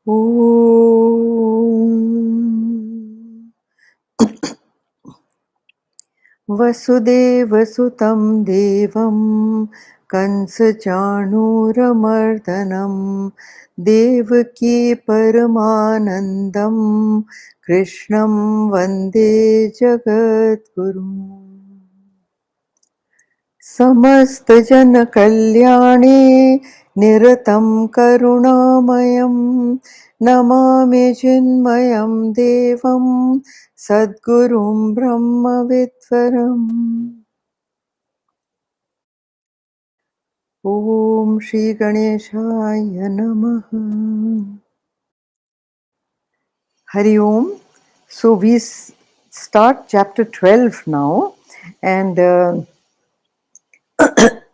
Om Vasudevasutam Devam Kansachanuramardanam Devaki Paramanandam Krishnam Vande Jagadguru समस्त जन कल्याणे निरतं करुणामयं नमामि चिन्मयं देवं सद्गुरुं ब्रह्मविद्वरम् ॐ श्री गणेशाय नमः हरि ओम. So we start chapter 12 now, and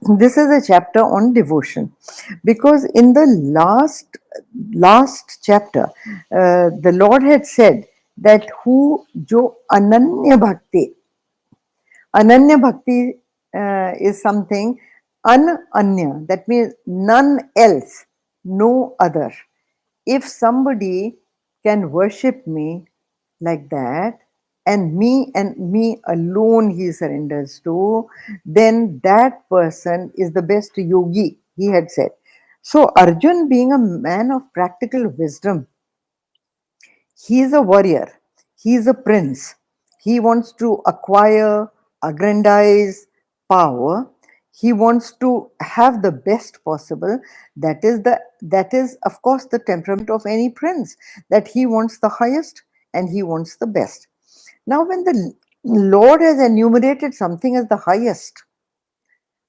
this is a chapter on devotion, because in the last chapter the Lord had said that who jo ananya bhakti is something ananya, that means none else, no other. If somebody can worship me like that, and me alone he surrenders to, then that person is the best yogi, he had said. So Arjun, being a man of practical wisdom, he is a warrior, he is a prince, he wants to acquire, aggrandize power, he wants to have the best possible. That is of course the temperament of any prince, that he wants the highest and he wants the best. Now when the Lord has enumerated something as the highest,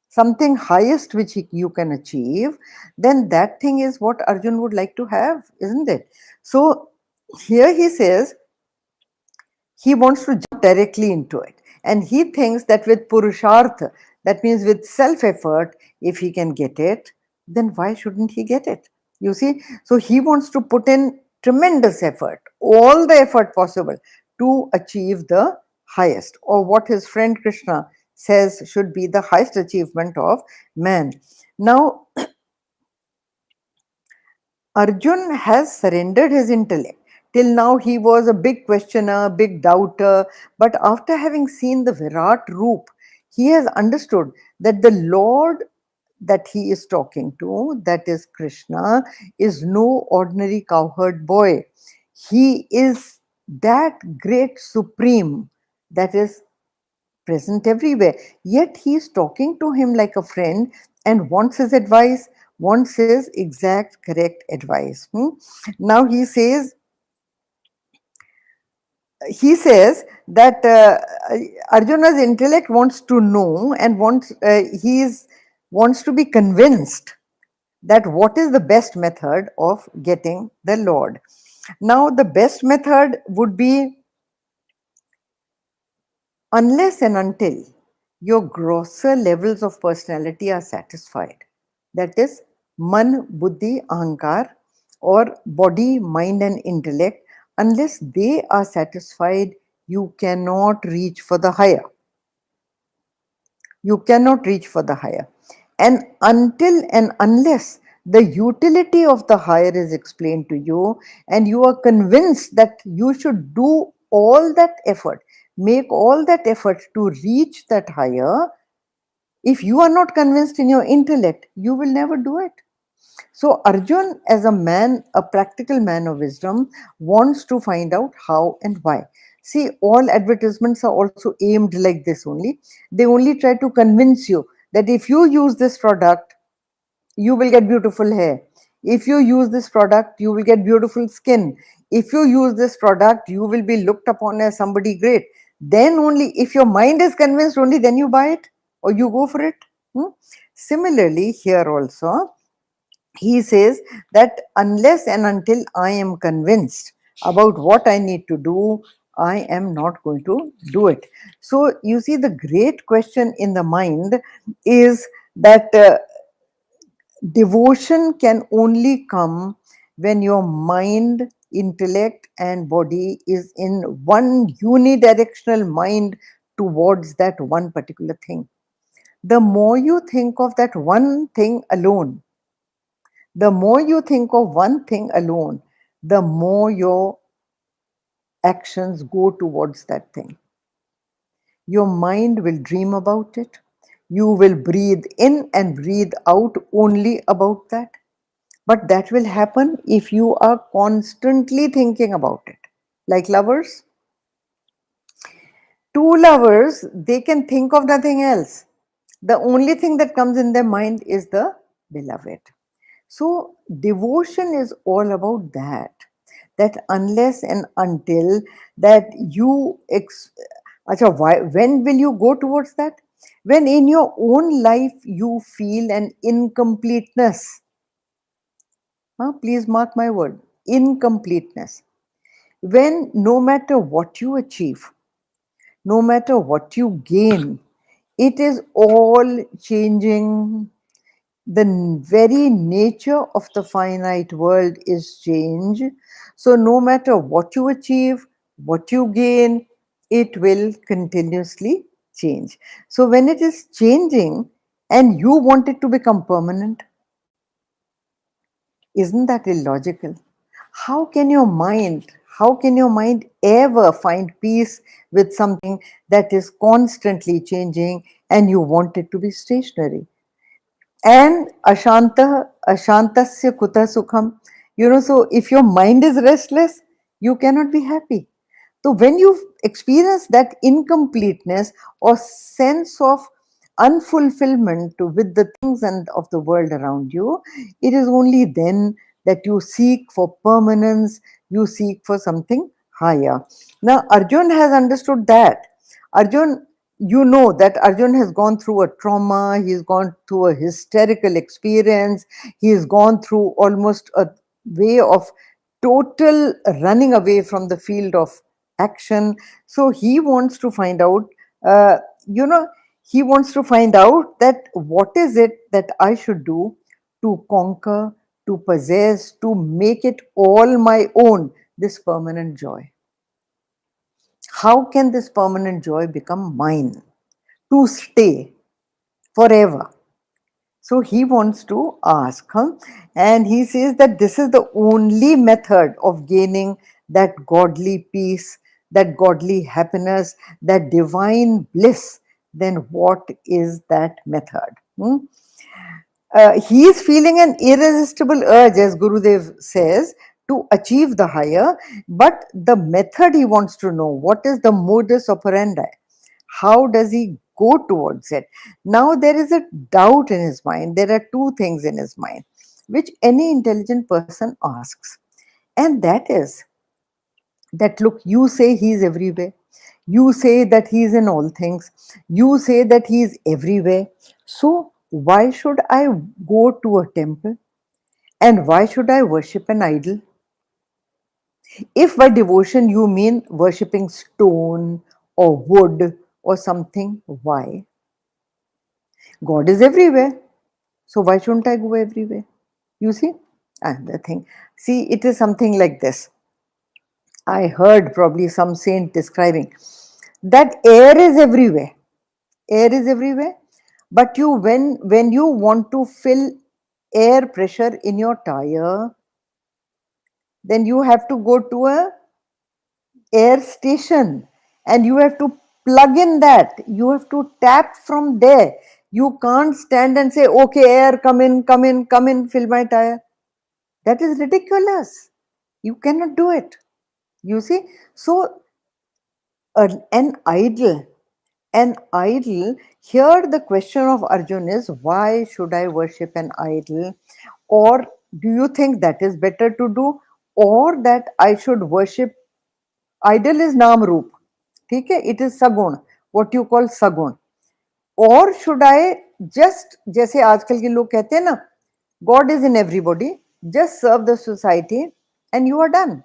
something highest which you can achieve, then that thing is what Arjun would like to have, isn't it? So here he says he wants to jump directly into it, and he thinks that with purushartha, that means with self effort, if he can get it, then why shouldn't he get it? You see, so he wants to put in tremendous effort, all the effort possible, to achieve the highest, or what his friend Krishna says should be the highest achievement of man. Now Arjun has surrendered his intellect. Till now, he was a big questioner, big doubter, but after having seen the Virat Roop, he has understood that the Lord that he is talking to, that is Krishna, is no ordinary cowherd boy. He is that great supreme that is present everywhere. Yet he is talking to him like a friend and wants his advice, wants his exact correct advice. Now he says that Arjuna's intellect wants to know and wants to be convinced that what is the best method of getting the Lord. Now the best method would be, unless and until your grosser levels of personality are satisfied, that is man, buddhi, ahankar, or body, mind and intellect, unless they are satisfied, you cannot reach for the higher. You cannot reach for the higher. And until and unless the utility of the higher is explained to you and you are convinced that you should do all that effort, make all that effort to reach that higher, if you are not convinced in your intellect, you will never do it. So Arjun, as a man, a practical man of wisdom, wants to find out how and why. See, all advertisements are also aimed like this only. They only try to convince you that if you use this product, you will get beautiful hair. If you use this product, you will get beautiful skin. If you use this product, you will be looked upon as somebody great. Then only, if your mind is convinced, only then you buy it or you go for it. Similarly, here also, he says that unless and until I am convinced about what I need to do, I am not going to do it. So, you see, the great question in the mind is that devotion can only come when your mind, intellect, and body is in one unidirectional mind towards that one particular thing. The more you think of that one thing alone, the more you think of one thing alone, the more your actions go towards that thing. Your mind will dream about it. You will breathe in and breathe out only about that. But that will happen if you are constantly thinking about it. Like lovers, two lovers, they can think of nothing else. The only thing that comes in their mind is the beloved. So, devotion is all about that. That unless and until that Acha, when will you go towards that? When in your own life you feel an incompleteness. Please mark my word, incompleteness. When no matter what you achieve, no matter what you gain, it is all changing. The very nature of the finite world is change. So, no matter what you achieve, what you gain, it will continuously change. So, when it is changing and you want it to become permanent, isn't that illogical? How can your mind, how can your mind ever find peace with something that is constantly changing and you want it to be stationary? And ashantasya kuta sukham. So if your mind is restless, you cannot be happy. So when you experience that incompleteness or sense of unfulfillment with the things and of the world around you, it is only then that you seek for permanence, you seek for something higher. Now Arjun has understood that. Arjun, that Arjun has gone through a trauma, he's gone through a hysterical experience, he's gone through almost a way of total running away from the field of action. So he wants to find out, uh, you know, he wants to find out that what is it that I should do to conquer, to possess, to make it all my own, this permanent joy. How can this permanent joy become mine to stay forever? So he wants to ask, and he says that this is the only method of gaining that godly peace, that godly happiness, that divine bliss. Then what is that method? He is feeling an irresistible urge, as Gurudev says, to achieve the higher, but the method he wants to know, what is the modus operandi? How does he go towards it? Now there is a doubt in his mind. There are two things in his mind, which any intelligent person asks. And that is that, look, you say he is everywhere. You say that he is in all things. You say that he is everywhere. So why should I go to a temple? And why should I worship an idol? If by devotion you mean worshipping stone or wood or something, why? God is everywhere. So why shouldn't I go everywhere? You see? And the thing. See, it is something like this. I heard probably some saint describing that air is everywhere. Air is everywhere. But when you want to fill air pressure in your tire, then you have to go to a air station and you have to plug in that. You have to tap from there. You can't stand and say, okay, air, come in, come in, come in, fill my tire. That is ridiculous. You cannot do it. You see? So, an idol, here the question of Arjun is, why should I worship an idol? Or do you think that is better to do? Or that I should worship, idol is Naam Roop. ठीक है, it is sagun, what you call sagun. Or should I just, जैसे आजकल के लोग कहते हैं ना, God is in everybody, just serve the society and you are done.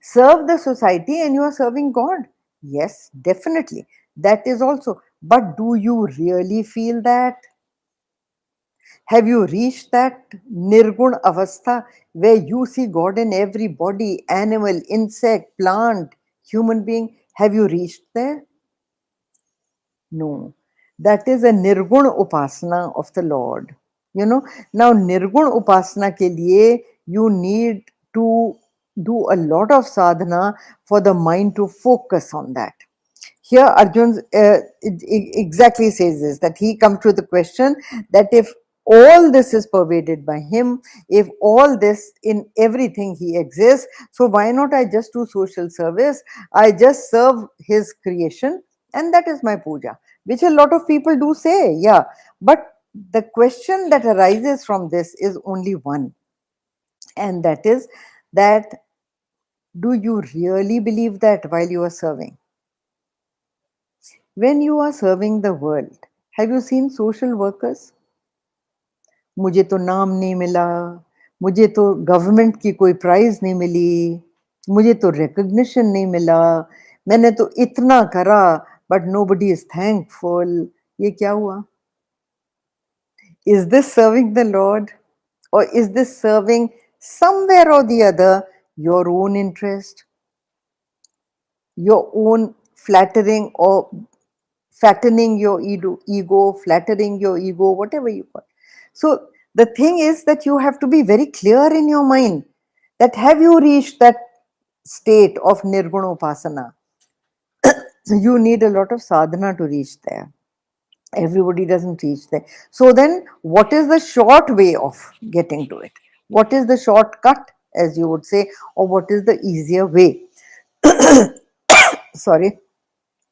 Serve the society and you are serving God. Yes, definitely. That is also. But do you really feel that? Have you reached that Nirgun avastha where you see God in every body, animal, insect, plant, human being? Have you reached there? No. That is a Nirgun upasana of the Lord. Now Nirgun upasana ke liye you need to do a lot of sadhana for the mind to focus on that. Here Arjun exactly says this, that he comes to the question that if all this is pervaded by him, if all this in everything he exists, so why not I just do social service? I just serve his creation, and that is my puja, which a lot of people do say, yeah. But the question that arises from this is only one, and that is that do you really believe that while you are serving? When you are serving the world, have you seen social workers? मुझे तो नाम नहीं मिला, मुझे तो government की कोई prize नहीं मिली, मुझे तो रिकग्निशन नहीं मिला, मैंने तो इतना करा बट nobody is thankful. ये क्या हुआ? Is this serving the Lord, or is this serving somewhere or the other your own interest, your own flattering or fattening your ego, flattering your ego, whatever you call. So the thing is that you have to be very clear in your mind that have you reached that state of Nirguna Upasana? You need a lot of sadhana to reach there. Everybody doesn't reach there. So then what is the short way of getting to it? What is the shortcut, as you would say, or what is the easier way? Sorry.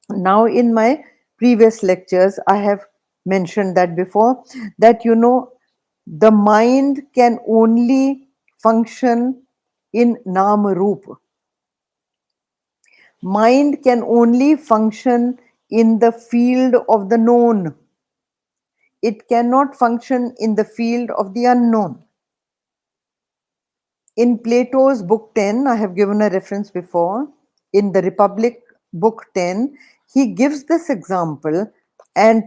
Now in my previous lectures I have mentioned that before, that the mind can only function in nama roop. Mind can only function in the field of the known. It cannot function in the field of the unknown. In Plato's book 10, I have given a reference before, in the Republic book 10, he gives this example, and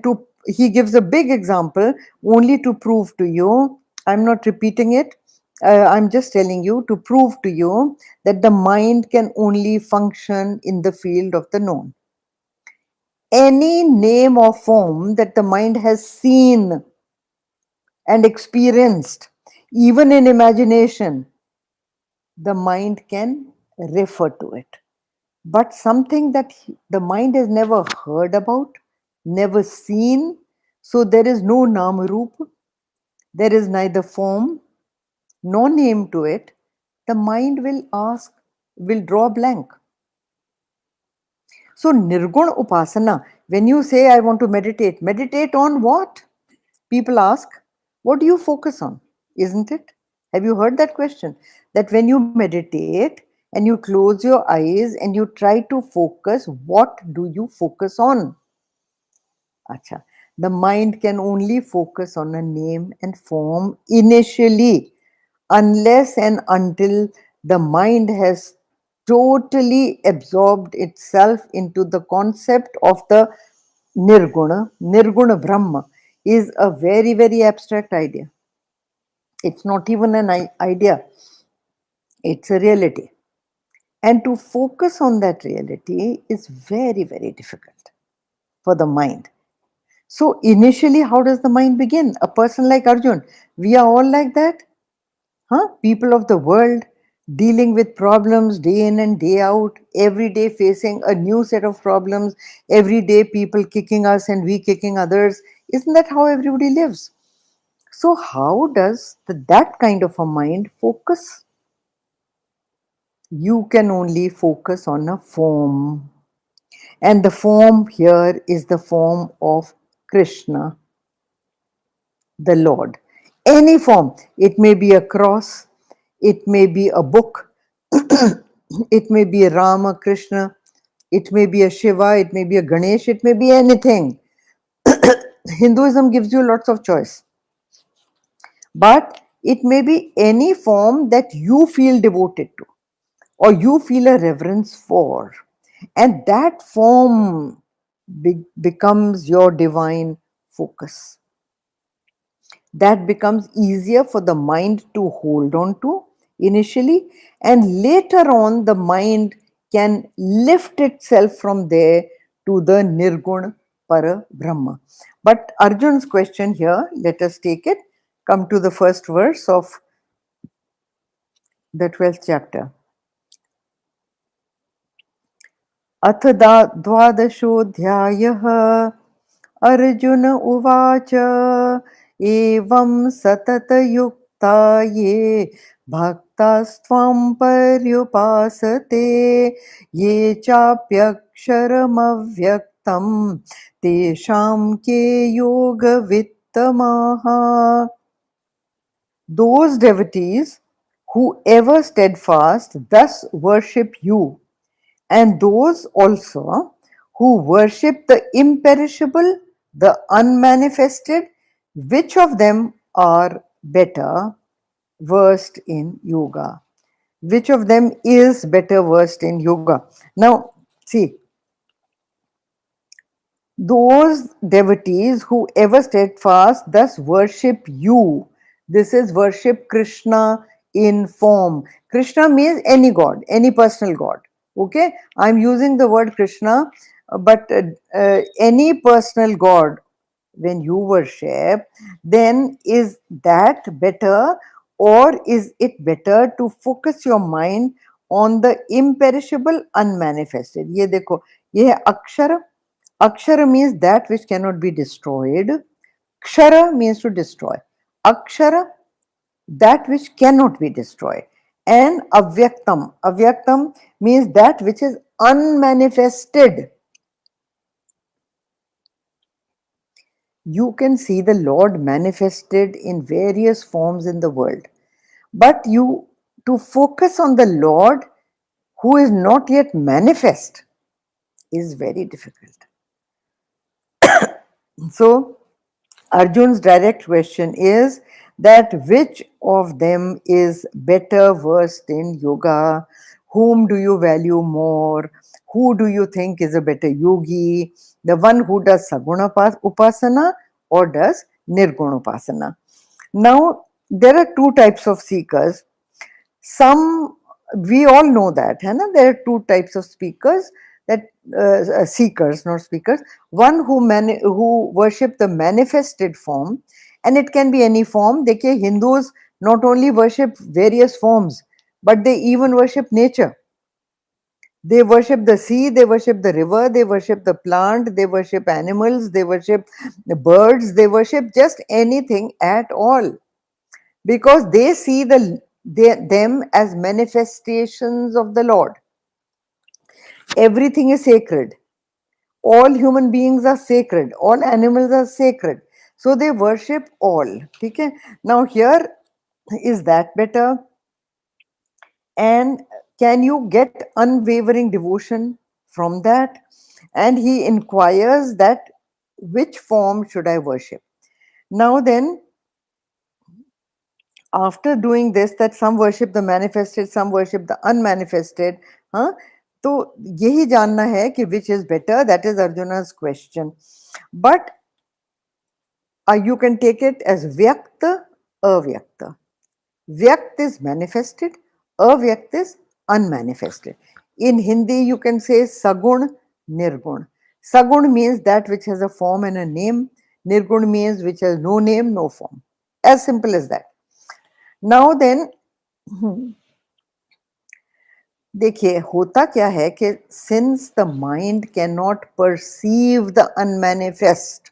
he gives a big example only to prove to you, I'm not repeating it, I'm just telling you to prove to you that the mind can only function in the field of the known. Any name or form that the mind has seen and experienced, even in imagination, the mind can refer to it. But something that the mind has never heard about, never seen, so there is no namarup, there is neither form, no name to it, the mind will draw blank. So Nirgun Upasana, when you say I want to meditate, meditate on what? People ask, what do you focus on? Isn't it? Have you heard that question? That when you meditate and you close your eyes and you try to focus, what do you focus on? Acha. The mind can only focus on a name and form initially, unless and until the mind has totally absorbed itself into the concept of the Nirguna. Nirguna Brahma is a very, very abstract idea. It's not even an idea, it's a reality. And to focus on that reality is very, very difficult for the mind. So, initially, how does the mind begin? A person like Arjun, we are all like that. People of the world dealing with problems day in and day out, every day facing a new set of problems, every day people kicking us and we kicking others. Isn't that how everybody lives? So, how does that kind of a mind focus? You can only focus on a form, and the form here is the form of Krishna, the Lord. Any form, it may be a cross, it may be a book, it may be a Rama, Krishna, it may be a Shiva, it may be a Ganesh, it may be anything. Hinduism gives you lots of choice. But it may be any form that you feel devoted to or you feel a reverence for. And that form becomes your divine focus. That becomes easier for the mind to hold on to initially, and later on the mind can lift itself from there to the Nirgun Para Brahma. But Arjun's question here, let us take it, come to the first verse of the 12th chapter. अथ द्वादशोऽध्यायः अर्जुन उवाच एवं सततयुक्ता ये भक्तास्त्वां पर्युपासते ये चाप्यक्षरमव्यक्तं तेषां के योगवित्तमाः. Those devotees who ever steadfast thus worship you, and those also who worship the imperishable, the unmanifested, which of them are better versed in yoga? Which of them is better versed in yoga? Now, see, those devotees who ever steadfast thus worship you. This is worship Krishna in form. Krishna means any god, any personal god. Okay, I'm using the word Krishna, but any personal god when you worship, then is that better, or is it better to focus your mind on the imperishable unmanifested? ये देखो, ये है अक्षर. Akshara means that which cannot be destroyed. Kshara means to destroy. Akshara, that which cannot be destroyed. And avyaktam. Avyaktam means that which is unmanifested. You can see the Lord manifested in various forms in the world. But to focus on the Lord who is not yet manifest is very difficult. So, Arjun's direct question is that which of them is better versed in yoga? Whom do you value more? Who do you think is a better yogi? The one who does Saguna Upasana or does Nirguna Upasana? Now, there are two types of seekers. Some, we all know that, है ना? There are two types of speakers, that seekers, not speakers. One who worship the manifested form, and it can be any form. देखिए, Hindus not only worship various forms, but they even worship nature. They worship the sea, they worship the river, they worship the plant, they worship animals, they worship the birds, they worship just anything at all, because they see them as manifestations of the Lord. Everything is sacred. All human beings are sacred. All animals are sacred. So they worship all. Okay? Now here, is that better? And can you get unwavering devotion from that? And he inquires that which form should I worship? Now then, after doing this, that some worship the manifested, some worship the unmanifested, हाँ, तो यही जानना है कि which is better. That is Arjuna's question. But you can take it as vyakta, avyakta. Vyakt is manifested, avyakt is unmanifested. In Hindi, you can say Sagun, Nirgun. Sagun means that which has a form and a name. Nirgun means which has no name, no form. As simple as that. Now then, देखिए होता क्या है कि since the mind cannot perceive the unmanifest,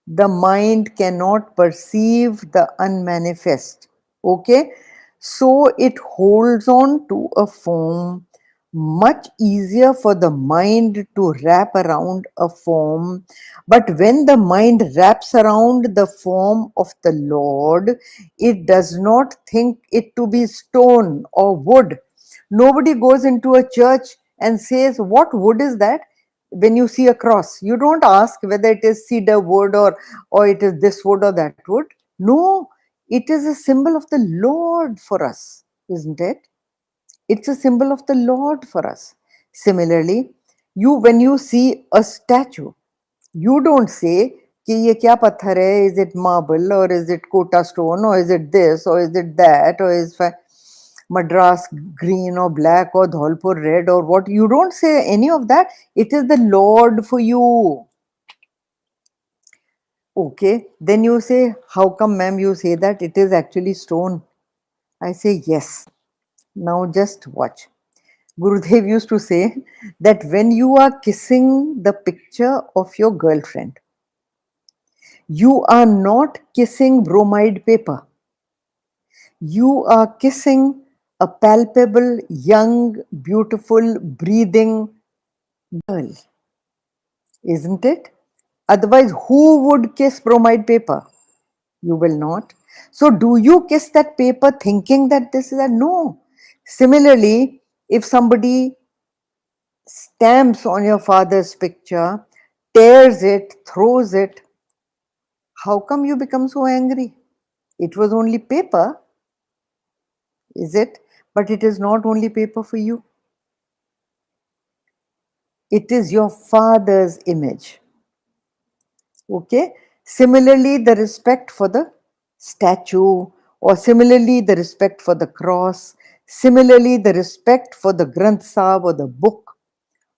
the mind cannot perceive the unmanifest, okay, so it holds on to a form. Much easier for the mind to wrap around a form, but when the mind wraps around the form of the Lord, it does not think it to be stone or wood. Nobody goes into a church and says, what wood is that? When you see a cross, you don't ask whether it is cedar wood or it is this wood or that wood. No, it is a symbol of the Lord for us, isn't it? It's a symbol of the Lord for us. Similarly, when you see a statue, you don't say कि ये क्या पत्थर है, is it marble or is it kota stone or is it this or is it that or is Madras green or black or Dholpur red or what. You don't say any of that. It is the Lord for you. Okay, then you say, how come ma'am you say that? It is actually stone. I say, yes. Now just watch. Gurudev used to say that when you are kissing the picture of your girlfriend, you are not kissing bromide paper. You are kissing a palpable, young, beautiful, breathing girl, isn't it? Otherwise, who would kiss bromide paper? You will not. So, do you kiss that paper thinking that this is a no? Similarly, if somebody stamps on your father's picture, tears it, throws it, how come you become so angry? It was only paper, is it? But it is not only paper for you, it is your father's image. Okay? Similarly, the respect for the statue, or similarly, the respect for the cross, similarly, the respect for the Granth Sahib or the book,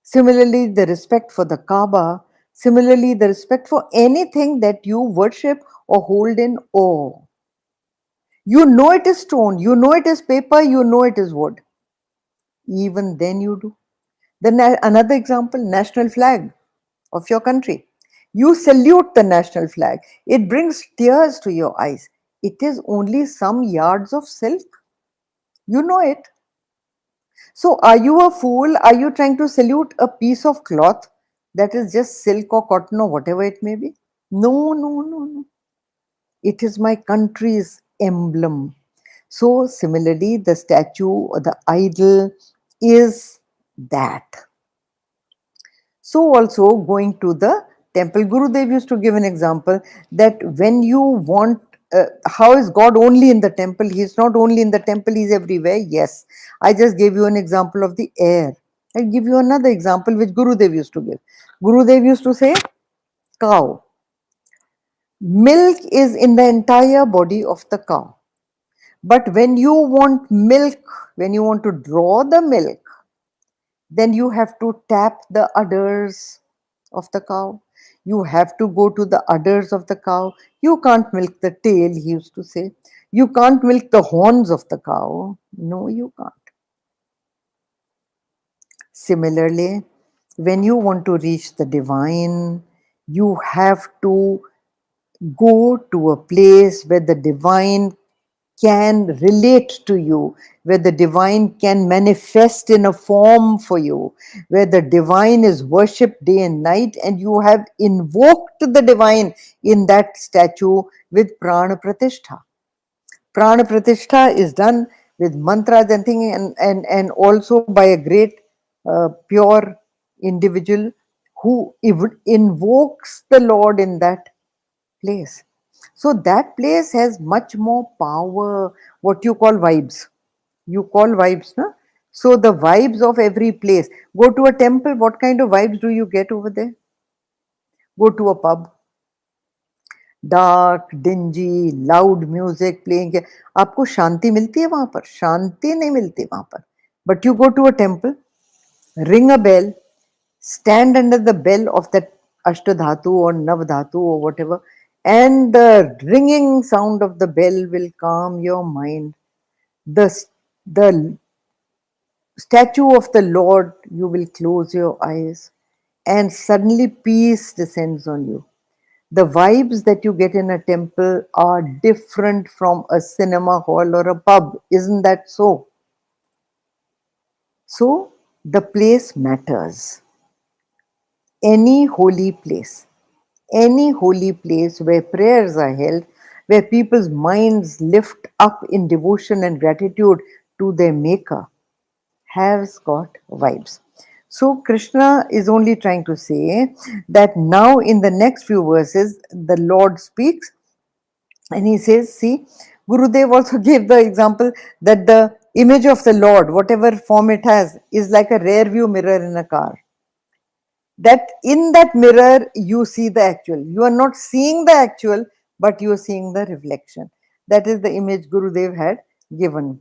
similarly, the respect for the Kaaba, similarly, the respect for anything that you worship or hold in awe. You know it is stone, you know it is paper, you know it is wood. Even then you do. Then another example, national flag of your country. You salute the national flag. It brings tears to your eyes. It is only some yards of silk. You know it. So, are you a fool? Are you trying to salute a piece of cloth that is just silk or cotton or whatever it may be? No, no, no, no. It is my country's emblem. So, similarly, the statue or the idol is that. So, also going to the temple, Gurudev used to give an example that when you want, how is God only in the temple? He is not only in the temple, he is everywhere. Yes, I just gave you an example of the air. I'll give you another example which Gurudev used to give. Gurudev used to say, cow. Milk is in the entire body of the cow. But when you want milk, when you want to draw the milk, then you have to tap the udders of the cow. You have to go to the udders of the cow. You can't milk the tail, he used to say. You can't milk the horns of the cow. No, you can't. Similarly, when you want to reach the divine, you have to go to a place where the divine can relate to you, where the divine can manifest in a form for you, where the divine is worshipped day and night, and you have invoked the divine in that statue with prana pratishtha. Prana pratishtha is done with mantras and thing, and also by a great pure individual who invokes the Lord in that place. So that place has much more power, what you call vibes. You call vibes, no? So the vibes of every place. Go to a temple, what kind of vibes do you get over there? Go to a pub, dark, dingy, loud music playing. आपको शांति मिलती है वहां पर? शांति नहीं मिलती वहां पर. But you go to a temple, ring a bell, stand under the bell of that Ashtadhatu or Navdhatu or whatever, and the ringing sound of the bell will calm your mind. The statue of the Lord, you will close your eyes, and suddenly peace descends on you. The vibes that you get in a temple are different from a cinema hall or a pub. Isn't that so? So, the place matters. Any holy place. Any holy place where prayers are held, where people's minds lift up in devotion and gratitude to their Maker, has got vibes. So, Krishna is only trying to say that now in the next few verses, the Lord speaks and he says, see, Gurudev also gave the example that the image of the Lord, whatever form it has, is like a rear view mirror in a car. That in that mirror you see the actual. You are not seeing the actual, but you are seeing the reflection. That is the image Gurudev had given.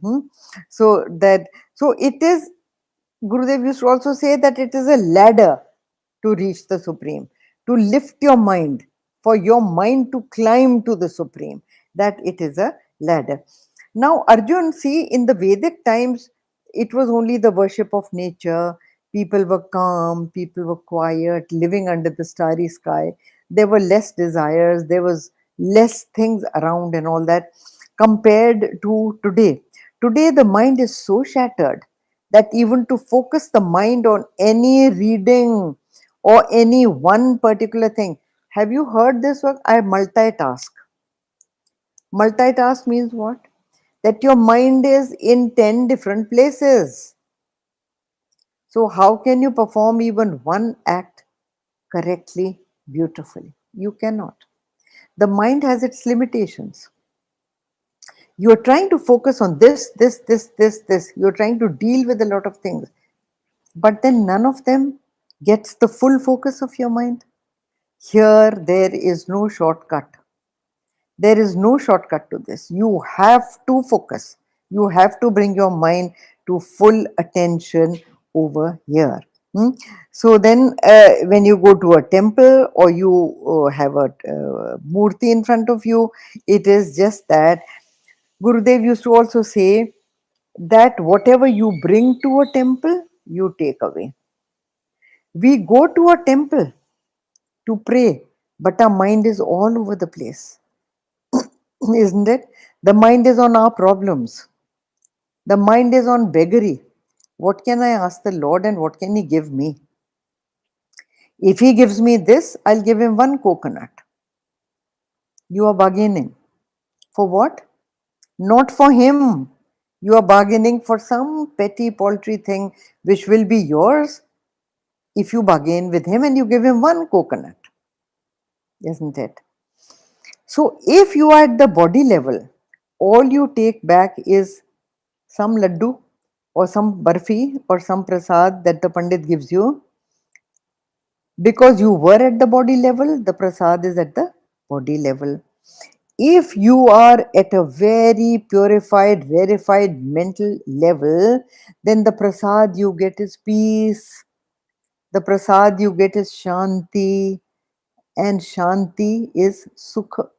So it is, Gurudev used to also say that it is a ladder to reach the Supreme, to lift your mind, for your mind to climb to the Supreme, that it is a ladder. Now, Arjun, see, in the Vedic times, it was only the worship of nature. People were calm, people were quiet, living under the starry sky. There were less desires, there was less things around and all that compared to today. Today, the mind is so shattered that even to focus the mind on any reading or any one particular thing. Have you heard this word? I multitask. Multitask means what? That your mind is in 10 different places. So, how can you perform even one act correctly, beautifully? You cannot. The mind has its limitations. You are trying to focus on this. You're trying to deal with a lot of things, but then none of them gets the full focus of your mind. Here, there is no shortcut. There is no shortcut to this. You have to focus. You have to bring your mind to full attention over here. Hmm? So then, when you go to a temple or you have a murti in front of you, it is just that Gurudev used to also say that whatever you bring to a temple, you take away. We go to a temple to pray, but our mind is all over the place, isn't it? The mind is on our problems. The mind is on beggary. What can I ask the Lord and what can He give me? If He gives me this, I'll give Him one coconut. You are bargaining. For what? Not for Him. You are bargaining for some petty paltry thing which will be yours if you bargain with Him and you give Him one coconut. Isn't it? So, if you are at the body level, all you take back is some laddu or some barfi or some prasad that the Pandit gives you. Because you were at the body level, the prasad is at the body level. If you are at a very purified, verified mental level, then the prasad you get is peace. The prasad you get is shanti, and shanti is sukha.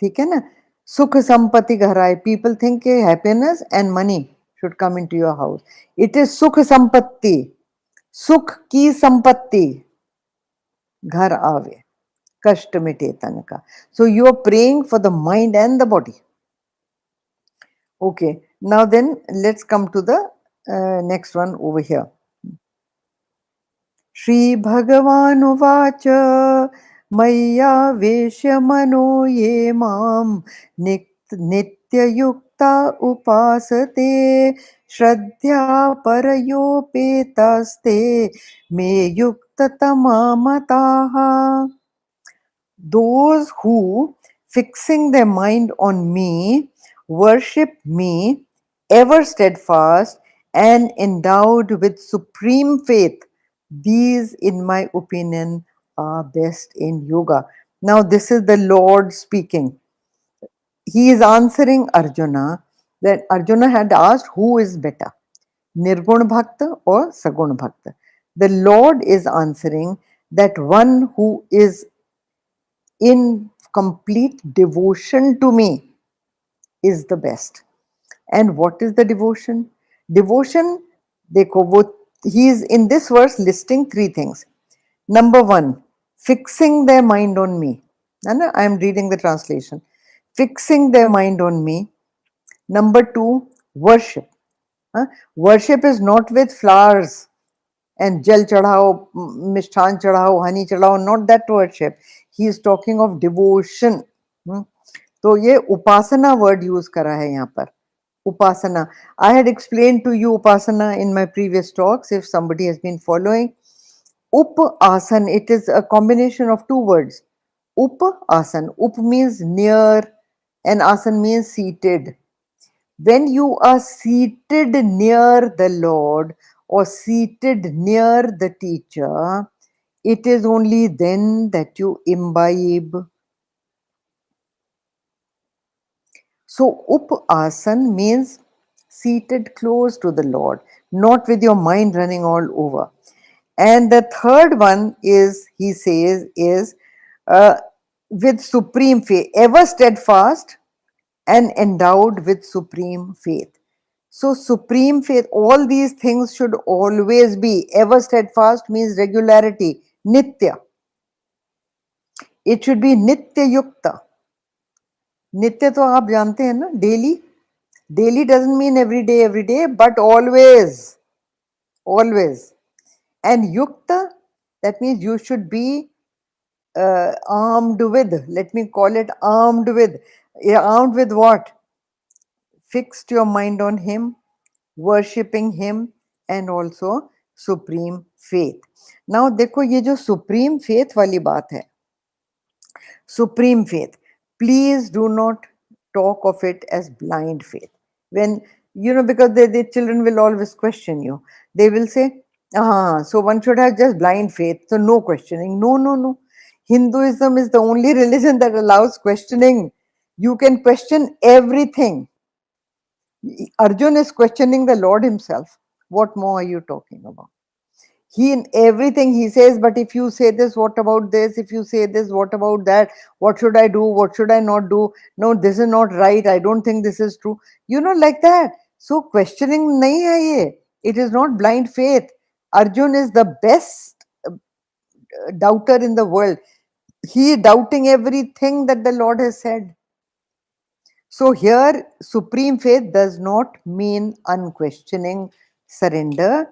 ठीक है ना? Sukh sampati gharai. People think happiness and money should come into your house. It is sukh sampatti. Sukh ki sampatti ghar aave. Kashta mite tan ka. So you are praying for the mind and the body. Okay. Now then, let's come to the next one over here. Shri Bhagavan Uvacha Maya Veshya Mano Ye Mam Nitya Yukta Upasate Shraddhya Parayopetaste Me Yukta Tamamataha. Those who, fixing their mind on me, worship me, ever steadfast and endowed with supreme faith, these, in my opinion, are best in yoga. Now, this is the Lord speaking. He is answering Arjuna, that Arjuna had asked who is better, Nirgun Bhakta or Sagun Bhakta. The Lord is answering that one who is in complete devotion to me is the best. And what is the devotion? Devotion, he is in this verse listing three things. Number one, fixing their mind on me. I am reading the translation. Fixing their mind on me. Number two, worship. Worship is not with flowers and jal chadhao, mishthan chadhao, honey chadhao, not that worship. He is talking of devotion. तो ये upasana word use करा है यहाँ पर. Upasana. I had explained to you upasana in my previous talks, if somebody has been following. Upasan, it is a combination of two words. Upasan. Up means near and asan means seated. When you are seated near the Lord or seated near the teacher, it is only then that you imbibe. So, upasan means seated close to the Lord, not with your mind running all over. And the third one is, he says, is with supreme faith, ever steadfast and endowed with supreme faith. So, supreme faith, all these things should always be ever steadfast, means regularity, nitya. It should be nitya yukta. Nitya to aap jante hain na, daily. Daily doesn't mean every day, but always, always. And yukta, that means you should be armed with, let me call it armed with. Armed with what? Fixed your mind on Him, worshipping Him, and also supreme faith. Now देखो ये जो supreme faith वाली बात है, supreme faith, please do not talk of it as blind faith. When, because the children will always question you. They will say, so one should have just blind faith, so no questioning. No, no, no. Hinduism is the only religion that allows questioning. You can question everything. Arjun is questioning the Lord himself. What more are you talking about? He, in everything he says, but if you say this, what about this? If you say this, what about that? What should I do? What should I not do? No, this is not right. I don't think this is true. Like that. So questioning nahi hai ye. It is not blind faith. Arjun is the best doubter in the world. He is doubting everything that the Lord has said. So here, supreme faith does not mean unquestioning surrender.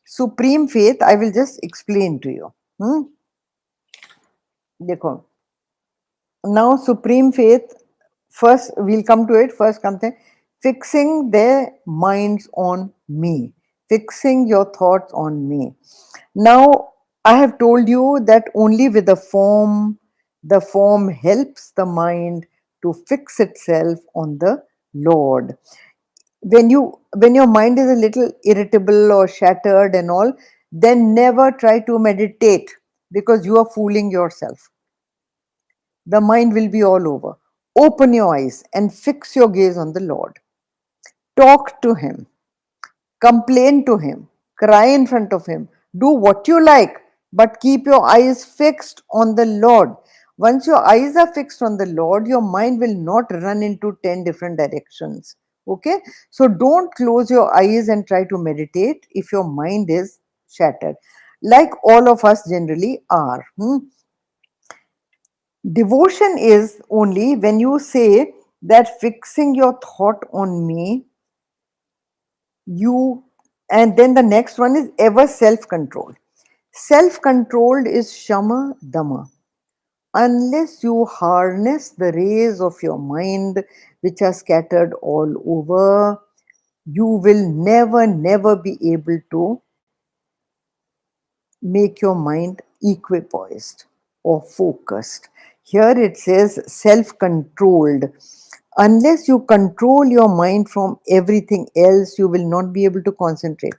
Supreme faith, I will just explain to you. देखो, now supreme faith, first we'll come to it. First comes fixing their minds on me, fixing your thoughts on me. Now I have told you that only with the form helps the mind to fix itself on the Lord. When your mind is a little irritable or shattered and all, then never try to meditate, because you are fooling yourself. The mind will be all over. Open your eyes and fix your gaze on the Lord. Talk to Him, complain to Him, cry in front of Him, do what you like, but keep your eyes fixed on the Lord. Once your eyes are fixed on the Lord, your mind will not run into 10 different directions. Okay? So don't close your eyes and try to meditate if your mind is shattered, like all of us generally are. Devotion is only when you say that fixing your thought on me, and then the next one is ever self-controlled. Self-controlled is shama dama. Unless you harness the rays of your mind, which are scattered all over, you will never be able to make your mind equipoised or focused. Here it says self-controlled. Unless you control your mind from everything else, you will not be able to concentrate.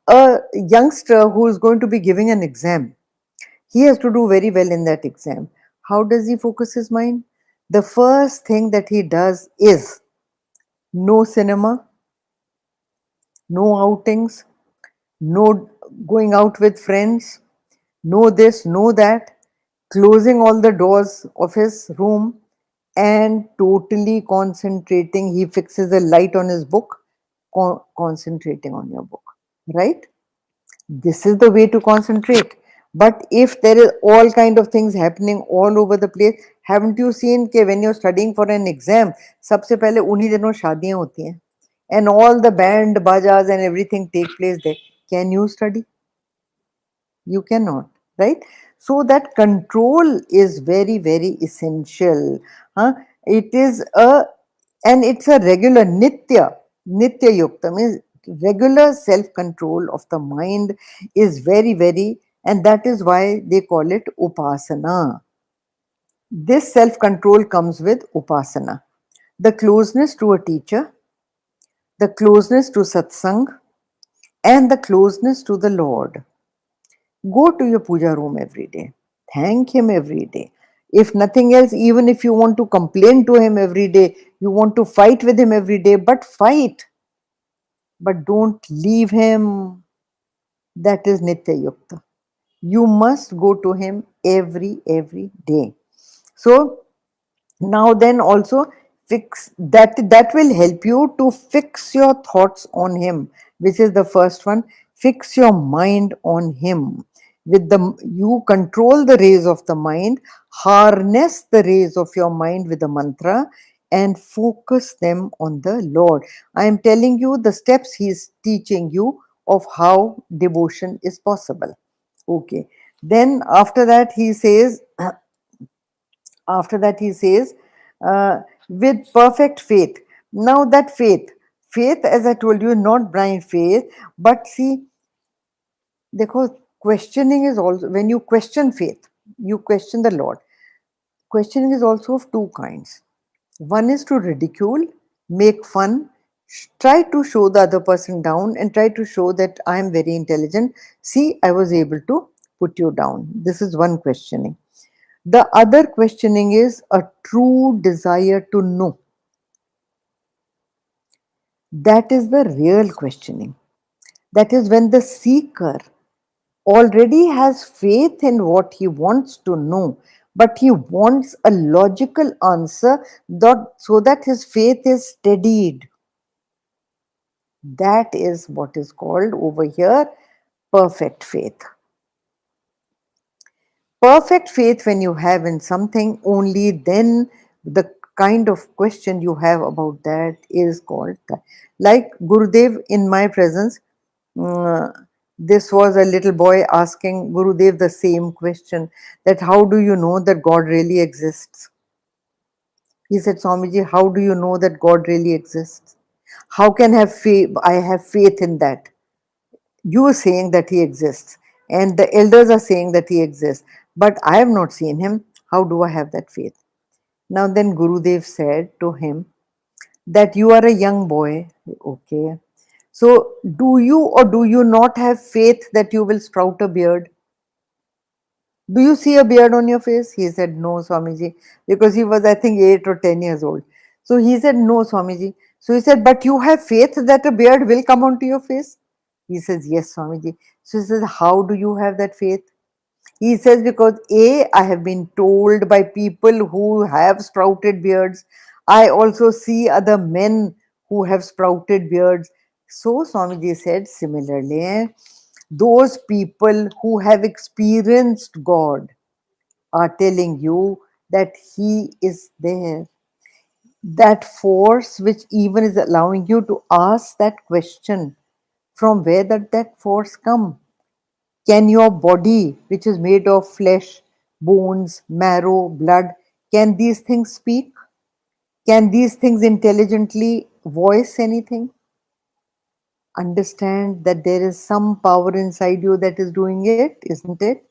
A youngster who is going to be giving an exam, he has to do very well in that exam. How does he focus his mind? The first thing that he does is no cinema, no outings, no going out with friends, no this, no that, closing all the doors of his room and totally concentrating. He fixes a light on his book, concentrating on your book, right? This is the way to concentrate. But if there is all kind of things happening all over the place, haven't you seen that when you're studying for an exam, सबसे पहले उन्हीं दिनों शादियां होती हैं, and all the band bajas and everything take place there. Can you study? You cannot, right? So that control is very essential. It is and it's a regular nitya yukta, means regular self-control of the mind is very, and that is why they call it upasana. This self-control comes with upasana. The closeness to a teacher, the closeness to satsang, and the closeness to the Lord. Go to your puja room every day. Thank Him every day. If nothing else, even if you want to complain to Him every day, you want to fight with Him every day, but fight. But don't leave Him. That is Nitya Yukta. You must go to Him every day. So now then also fix that, that will help you to fix your thoughts on him, which is the first one. Fix your mind on him. With the, you control the rays of the mind, harness the rays of your mind with the mantra and focus them on the Lord. I am telling you the steps he is teaching you of how devotion is possible. Okay, then after that he says, after that he says, uh, with perfect faith. Now that faith, faith, as I told you, not blind faith, but see, because questioning is also, when you question faith, you question the Lord. Questioning is also of two kinds. One is to ridicule, make fun, try to show the other person down and try to show that I am very intelligent. See, I was able to put you down. This is one questioning. The other questioning is a true desire to know. That is the real questioning. That is when the seeker already has faith in what he wants to know, but he wants a logical answer so that his faith is steadied. That is what is called over here perfect faith. Perfect faith, when you have in something, only then the kind of question you have about that is called that. Like Gurudev in my presence, uh, this was a little boy asking Gurudev the same question, that how do you know that God really exists? He said, Swamiji, how do you know that God really exists? How can I have faith in that? You are saying that he exists, and the elders are saying that he exists, but I have not seen him. How do I have that faith? Now then Gurudev said to him that you are a young boy. Okay, so do you or do you not have faith that you will sprout a beard? Do you see a beard on your face? He said, no, Swamiji, because he was, I think, 8 or 10 years old. So he said, no, Swamiji. So he said, but you have faith that a beard will come onto your face? He says, yes, Swamiji. So he says, how do you have that faith? He says, because A, I have been told by people who have sprouted beards. I also see other men who have sprouted beards. So Swamiji said, similarly, those people who have experienced God are telling you that He is there. That force which even is allowing you to ask that question, from where did that force come? Can your body, which is made of flesh, bones, marrow, blood, can these things speak? Can these things intelligently voice anything? Understand that there is some power inside you that is doing it, isn't it?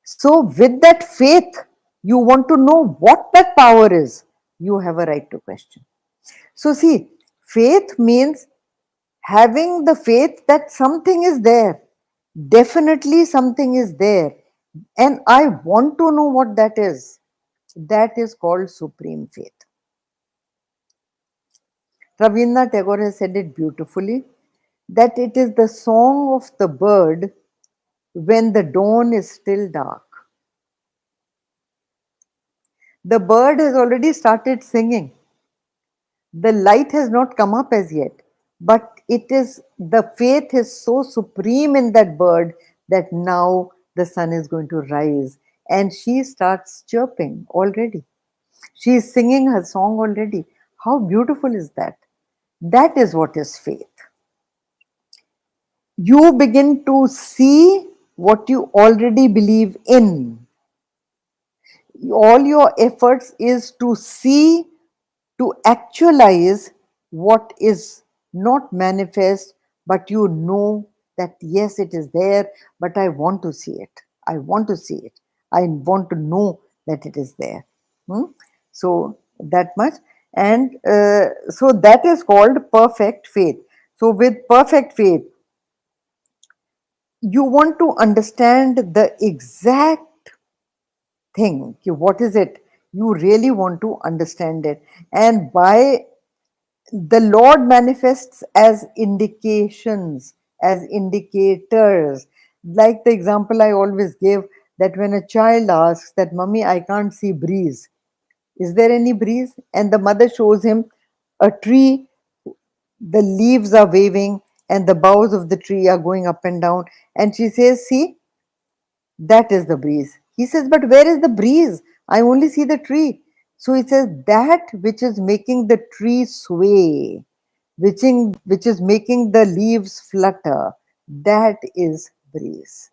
So, with that faith, you want to know what that power is. You have a right to question. So, see, faith means having the faith that something is there. Definitely something is there. And I want to know what that is. That is called supreme faith. Rabindranath Tagore has said it beautifully, that it is the song of the bird when the dawn is still dark. The bird has already started singing. The light has not come up as yet, but it is, the faith is so supreme in that bird that now the sun is going to rise and she starts chirping already. She is singing her song already. How beautiful is that? That is what is faith. You begin to see what you already believe in. All your efforts is to see, to actualize what is not manifest, but you know that yes, it is there, but I want to see it. I want to see it. I want to know that it is there. Hmm? So that much. And so that is called perfect faith. So with perfect faith, you want to understand the exact thing. What is it? You really want to understand it. And by the Lord manifests as indications, as indicators. Like the example I always give, that when a child asks that, Mummy, I can't see breeze. Is there any breeze? And the mother shows him a tree, the leaves are waving and the boughs of the tree are going up and down. And she says, see, that is the breeze. He says, but where is the breeze? I only see the tree. So he says, that which is making the tree sway, which is making the leaves flutter, that is breeze.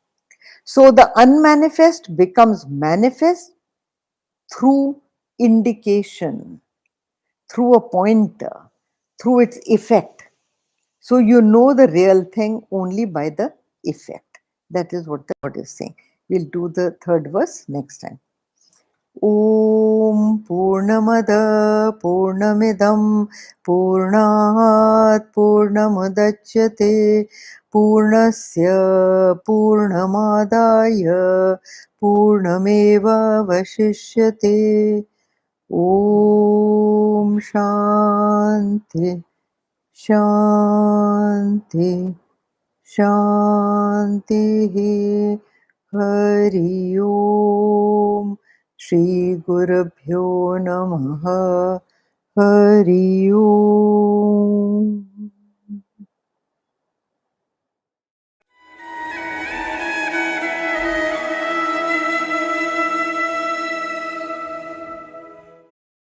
So the unmanifest becomes manifest through indication, through a pointer, through its effect. So you know the real thing only by the effect. That is what the Lord is saying. We'll do the third verse next time. Om Purnamada Purnamidam Purnat Purnamudachyate Purnasya Purnamadaya Purnameva Vashishyate. Om Shanti Shanti Shanti Hari Om Shri Gurubhyo Namaha Hari Om.